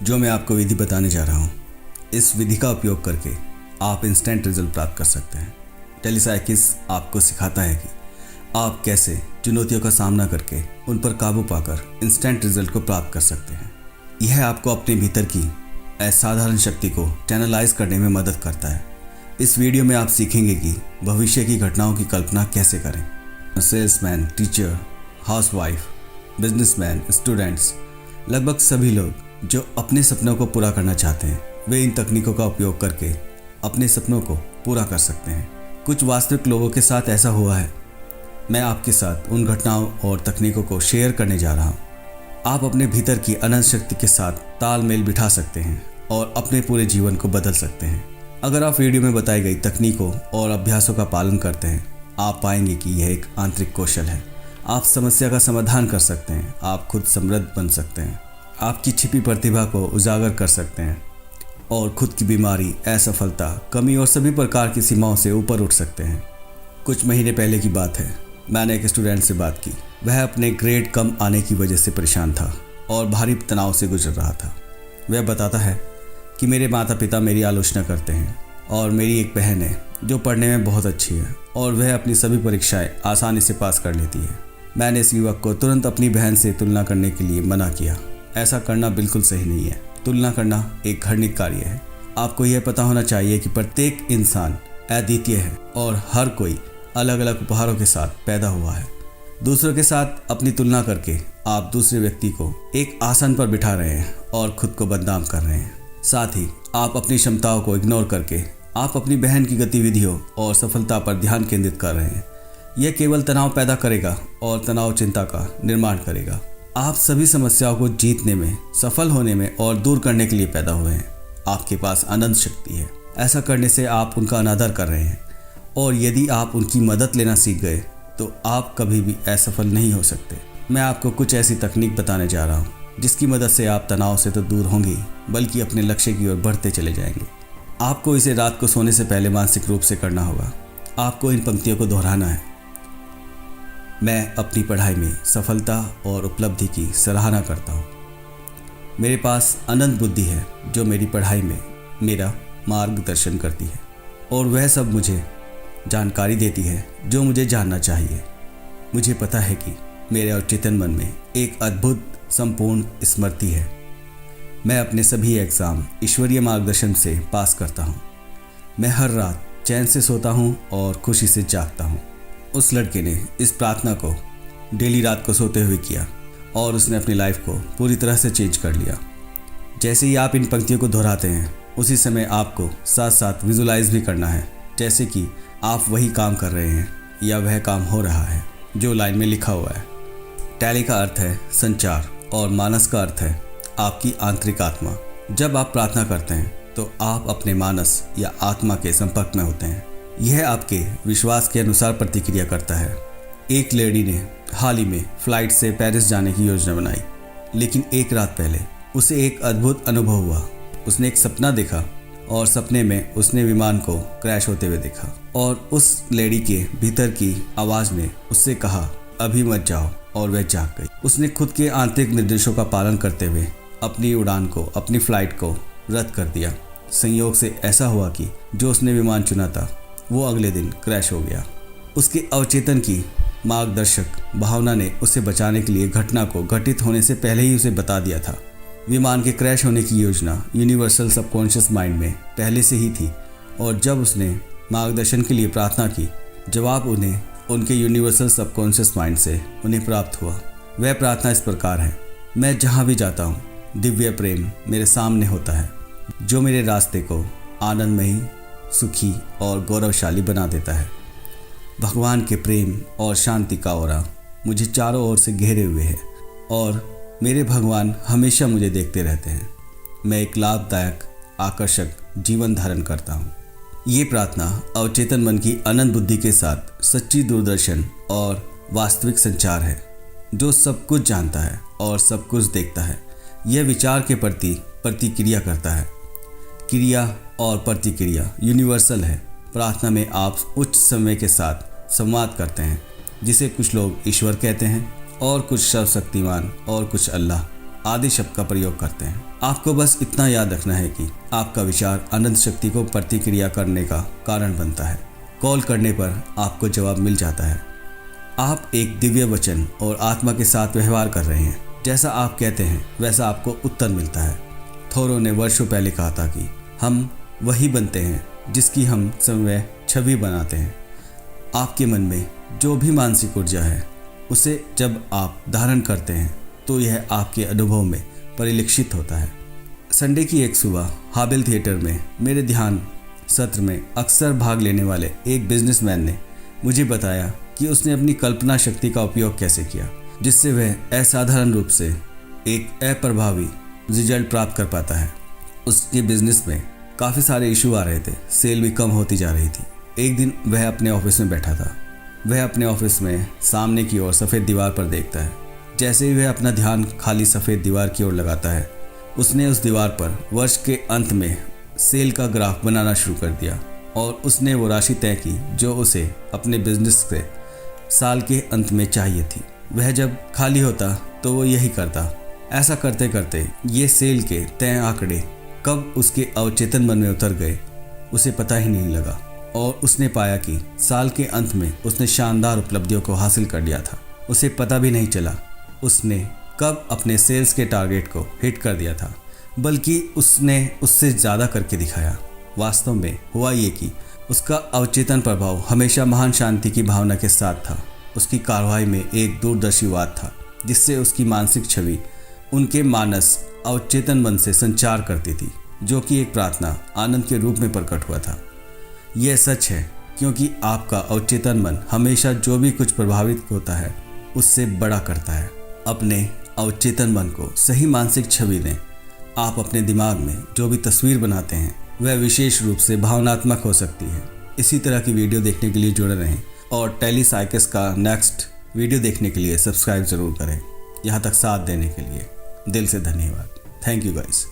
जो मैं आपको विधि बताने जा रहा हूँ, इस विधि का उपयोग करके आप इंस्टेंट रिजल्ट प्राप्त कर सकते हैं। टेलीसाइकिस आपको सिखाता है कि आप कैसे चुनौतियों का सामना करके उन पर काबू पाकर इंस्टेंट रिजल्ट को प्राप्त कर सकते हैं। यह आपको अपने भीतर की असाधारण शक्ति को चैनलाइज करने में मदद करता है। इस वीडियो में आप सीखेंगे कि भविष्य की घटनाओं की कल्पना कैसे करें। Salesman, teacher, housewife, businessman, students, लगभग सभी लोग जो अपने सपनों को पूरा करना चाहते हैं, वे इन तकनीकों का उपयोग करके अपने सपनों को पूरा कर सकते हैं। कुछ वास्तविक लोगों के साथ ऐसा हुआ है। मैं आपके साथ उन घटनाओं और तकनीकों को शेयर करने जा रहा हूँ। आप अपने भीतर की अनंत शक्ति के साथ तालमेल बिठा सकते हैं और अपने पूरे जीवन को बदल सकते हैं। अगर आप वीडियो में बताई गई तकनीकों और अभ्यासों का पालन करते हैं, आप पाएंगे कि यह एक आंतरिक कौशल है। आप समस्या का समाधान कर सकते हैं, आप खुद समृद्ध बन सकते हैं, आपकी छिपी प्रतिभा को उजागर कर सकते हैं और खुद की बीमारी, असफलता, कमी और सभी प्रकार की सीमाओं से ऊपर उठ सकते हैं। कुछ महीने पहले की बात है, मैंने एक स्टूडेंट से बात की। वह अपने ग्रेड कम आने की वजह से परेशान था और भारी तनाव से गुजर रहा था। वह बताता है कि मेरे माता पिता मेरी आलोचना करते हैं और मेरी एक बहन है जो पढ़ने में बहुत अच्छी है और वह अपनी सभी परीक्षाएं आसानी से पास कर लेती है। मैंने इस युवक को तुरंत अपनी बहन से तुलना करने के लिए मना किया। ऐसा करना बिल्कुल सही नहीं है। तुलना करना एक घृणित कार्य है। आपको यह पता होना चाहिए कि प्रत्येक इंसान अद्वितीय है और हर कोई अलग अलग उपहारों के साथ पैदा हुआ है। दूसरों के साथ अपनी तुलना करके आप दूसरे व्यक्ति को एक आसन पर बिठा रहे हैं और खुद को बदनाम कर रहे हैं। साथ ही आप अपनी क्षमताओं को इग्नोर करके आप अपनी बहन की गतिविधियों और सफलता पर ध्यान केंद्रित कर रहे हैं। यह केवल तनाव पैदा करेगा और तनाव चिंता का निर्माण करेगा। आप सभी समस्याओं को जीतने में, सफल होने में और दूर करने के लिए पैदा हुए हैं। आपके पास अनंत शक्ति है। ऐसा करने से आप उनका अनादर कर रहे हैं और यदि आप उनकी मदद लेना सीख गए तो आप कभी भी असफल नहीं हो सकते। मैं आपको कुछ ऐसी तकनीक बताने जा रहा हूँ जिसकी मदद से आप तनाव से तो दूर होंगे बल्कि अपने लक्ष्य की ओर बढ़ते चले जाएंगे। आपको इसे रात को सोने से पहले मानसिक रूप से करना होगा। आपको इन पंक्तियों को दोहराना है। मैं अपनी पढ़ाई में सफलता और उपलब्धि की सराहना करता हूँ। मेरे पास अनंत बुद्धि है जो मेरी पढ़ाई में मेरा मार्गदर्शन करती है और वह सब मुझे जानकारी देती है जो मुझे जानना चाहिए। मुझे पता है कि मेरे अवचेतन मन में एक अद्भुत संपूर्ण स्मृति है। मैं अपने सभी एग्ज़ाम ईश्वरीय मार्गदर्शन से पास करता हूँ। मैं हर रात चैन से सोता हूँ और खुशी से जागता हूँ। उस लड़के ने इस प्रार्थना को डेली रात को सोते हुए किया और उसने अपनी लाइफ को पूरी तरह से चेंज कर लिया। जैसे ही आप इन पंक्तियों को दोहराते हैं, उसी समय आपको साथ साथ विजुलाइज भी करना है, जैसे कि आप वही काम कर रहे हैं या वह काम हो रहा है जो लाइन में लिखा हुआ है। टैली का अर्थ है संचार और मानस का अर्थ है आपकी आंतरिक आत्मा। जब आप प्रार्थना करते हैं तो आप अपने मानस या आत्मा के संपर्क में होते हैं। यह आपके विश्वास के अनुसार प्रतिक्रिया करता है। एक लेडी ने हाल ही में फ्लाइट से पेरिस जाने की योजना बनाई, लेकिन एक रात पहले उसे एक अद्भुत अनुभव हुआ। उसने एक सपना देखा और सपने में उसने विमान को क्रैश होते हुए देखा और उस लेडी के भीतर की आवाज़ ने उससे कहा, अभी मत जाओ, और वह जाग गई। उसने खुद के आंतरिक निर्देशों का पालन करते हुए अपनी उड़ान को, अपनी फ्लाइट को रद्द कर दिया। संयोग से ऐसा हुआ कि जो उसने विमान चुना था वो अगले दिन क्रैश हो गया। उसके अवचेतन की मार्गदर्शक भावना ने उसे बचाने के लिए घटना को घटित होने से पहले ही उसे बता दिया था। विमान के क्रैश होने की योजना यूनिवर्सल सबकॉन्शियस माइंड में पहले से ही थी और जब उसने मार्गदर्शन के लिए प्रार्थना की, जवाब उन्हें उनके यूनिवर्सल सबकॉन्शियस माइंड से उन्हें प्राप्त हुआ। वह प्रार्थना इस प्रकार है। मैं जहाँ भी जाता हूँ, दिव्य प्रेम मेरे सामने होता है जो मेरे रास्ते को आनंदमयी, सुखी और गौरवशाली बना देता है। भगवान के प्रेम और शांति का ऑरा मुझे चारों ओर से घेरे हुए है और मेरे भगवान हमेशा मुझे देखते रहते हैं। मैं एक लाभदायक, आकर्षक जीवन धारण करता हूँ। ये प्रार्थना अवचेतन मन की अनंत बुद्धि के साथ सच्ची दूरदर्शन और वास्तविक संचार है, जो सब कुछ जानता है और सब कुछ देखता है। यह विचार के प्रति प्रतिक्रिया करता है। क्रिया और प्रतिक्रिया यूनिवर्सल है। प्रार्थना में आप उच्च समय के साथ संवाद करते हैं, जिसे कुछ लोग ईश्वर कहते हैं और कुछ सर्वशक्तिमान और कुछ अल्लाह। आदि शब्द का प्रयोग करते हैं। आपको बस इतना याद रखना है कि आपका विचार अनंत शक्ति को प्रतिक्रिया करने का कारण बनता है। कॉल करने पर आपको जवाब मिल जाता है। आप एक दिव्य वचन और आत्मा के साथ व्यवहार कर रहे हैं। जैसा आप कहते हैं वैसा आपको उत्तर मिलता है। थोरो ने वर्षों पहले कहा था कि हम वही बनते हैं जिसकी हम समय छवि बनाते हैं। आपके मन में जो भी मानसिक ऊर्जा है उसे जब आप धारण करते हैं तो यह आपके अनुभव में परिलक्षित होता है। संडे की एक सुबह हाबिल थिएटर में मेरे ध्यान सत्र में अक्सर भाग लेने वाले एक बिजनेसमैन ने मुझे बताया कि उसने अपनी कल्पना शक्ति का उपयोग कैसे किया, जिससे वह असाधारण रूप से एक अप्रभावी रिजल्ट प्राप्त कर पाता है। उसके बिजनेस में काफ़ी सारे इशू आ रहे थे, सेल भी कम होती जा रही थी। एक दिन वह अपने ऑफिस में बैठा था। वह अपने ऑफिस में सामने की ओर सफ़ेद दीवार पर देखता है। जैसे ही वह अपना ध्यान खाली सफ़ेद दीवार की ओर लगाता है, उसने उस दीवार पर वर्ष के अंत में सेल का ग्राफ बनाना शुरू कर दिया और उसने वो राशि तय की जो उसे अपने बिजनेस से साल के अंत में चाहिए थी। वह जब खाली होता तो वो यही करता। ऐसा करते करते ये सेल के तय आंकड़े कब उसके अवचेतन मन में उतर गए उसे पता ही नहीं लगा और उसने पाया कि साल के अंत में उसने शानदार उपलब्धियों को हासिल कर लिया था। उसे पता भी नहीं चला उसने कब अपने सेल्स के टारगेट को हिट कर दिया था, बल्कि उसने उससे ज़्यादा करके दिखाया। वास्तव में हुआ ये कि उसका अवचेतन प्रभाव हमेशा महान शांति की भावना के साथ था। उसकी कार्रवाई में एक दूरदर्शीवाद था जिससे उसकी मानसिक छवि उनके मानस अवचेतन मन से संचार करती थी, जो कि एक प्रार्थना आनंद के रूप में प्रकट हुआ था। यह सच है क्योंकि आपका अवचेतन मन हमेशा जो भी कुछ प्रभावित होता है उससे बड़ा करता है। अपने अवचेतन मन को सही मानसिक छवि दें। आप अपने दिमाग में जो भी तस्वीर बनाते हैं वह विशेष रूप से भावनात्मक हो सकती है। इसी तरह की वीडियो देखने के लिए जुड़े रहें और टेलीसाइकिस का नेक्स्ट वीडियो देखने के लिए सब्सक्राइब ज़रूर करें। यहाँ तक साथ देने के लिए दिल से धन्यवाद। Thank you guys.